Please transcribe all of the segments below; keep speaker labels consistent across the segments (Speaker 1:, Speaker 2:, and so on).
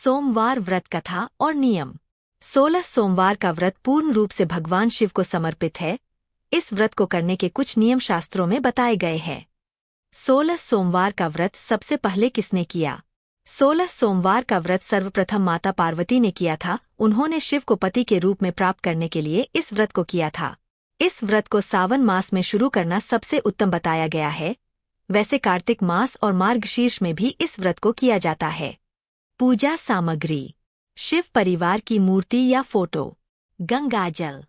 Speaker 1: सोमवार व्रत कथा और नियम। 16 सोमवार का व्रत पूर्ण रूप से भगवान शिव को समर्पित है। इस व्रत को करने के कुछ नियम शास्त्रों में बताए गए हैं। 16 सोमवार का व्रत सबसे पहले किसने किया? 16 सोमवार का व्रत सर्वप्रथम माता पार्वती ने किया था। उन्होंने शिव को पति के रूप में प्राप्त करने के लिए इस व्रत को किया था। इस व्रत को सावन मास में शुरू करना सबसे उत्तम बताया गया है। वैसे कार्तिक मास और मार्गशीर्ष में भी इस व्रत को किया जाता है। पूजा सामग्री: शिव परिवार की मूर्ति या फोटो, गंगाजल,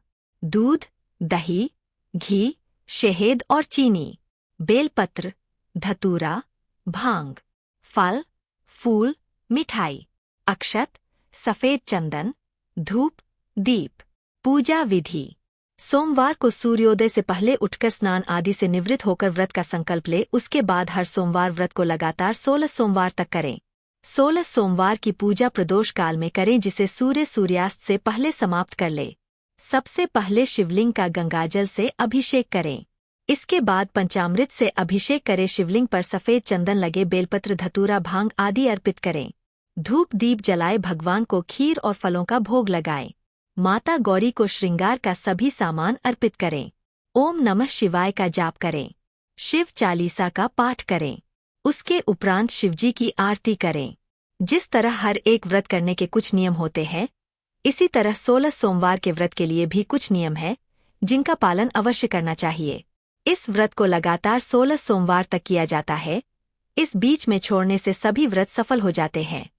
Speaker 1: दूध, दही, घी, शहद और चीनी, बेलपत्र, धतूरा, भांग, फल, फूल, मिठाई, अक्षत, सफेद चंदन, धूप, दीप। पूजा विधि: सोमवार को सूर्योदय से पहले उठकर स्नान आदि से निवृत्त होकर व्रत का संकल्प ले। उसके बाद हर सोमवार व्रत को लगातार 16 सोमवार तक करें। 16 सोमवार की पूजा प्रदोष काल में करें, जिसे सूर्यास्त से पहले समाप्त कर ले। सबसे पहले शिवलिंग का गंगाजल से अभिषेक करें। इसके बाद पंचामृत से अभिषेक करें। शिवलिंग पर सफेद चंदन लगे, बेलपत्र, धतूरा, भांग आदि अर्पित करें। धूप दीप जलाए, भगवान को खीर और फलों का भोग लगाएं। माता गौरी को श्रृंगार का सभी सामान अर्पित करें। ओम नमः शिवाय का जाप करें। शिव चालीसा का पाठ करें। उसके उपरांत शिवजी की आरती करें। जिस तरह हर एक व्रत करने के कुछ नियम होते हैं, इसी तरह 16 सोमवार के व्रत के लिए भी कुछ नियम है, जिनका पालन अवश्य करना चाहिए। इस व्रत को लगातार 16 सोमवार तक किया जाता है। इस बीच में छोड़ने से सभी व्रत सफल हो जाते हैं।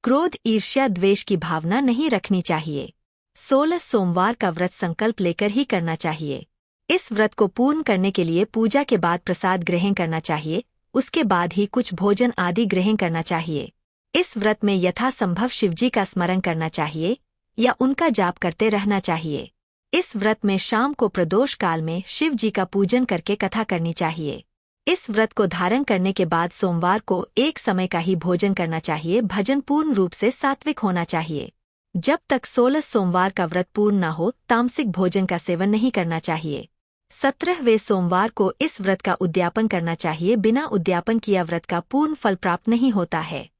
Speaker 1: क्रोध, ईर्ष्या, द्वेष की भावना नहीं रखनी चाहिए। 16 सोमवार का व्रत संकल्प लेकर ही करना चाहिए। इस व्रत को पूर्ण करने के लिए पूजा के बाद प्रसाद ग्रहण करना चाहिए। उसके बाद ही कुछ भोजन आदि ग्रहण करना चाहिए। इस व्रत में यथासंभव शिवजी का स्मरण करना चाहिए या उनका जाप करते रहना चाहिए। इस व्रत में शाम को प्रदोष काल में शिव जी का पूजन करके कथा करनी चाहिए। इस व्रत को धारण करने के बाद सोमवार को एक समय का ही भोजन करना चाहिए। भजन पूर्ण रूप से सात्विक होना चाहिए। जब तक 16 सोमवार का व्रत पूर्ण न हो, तामसिक भोजन का सेवन नहीं करना चाहिए। 17वें सोमवार को इस व्रत का उद्यापन करना चाहिए। बिना उद्यापन किया व्रत का पूर्ण फल प्राप्त नहीं होता है।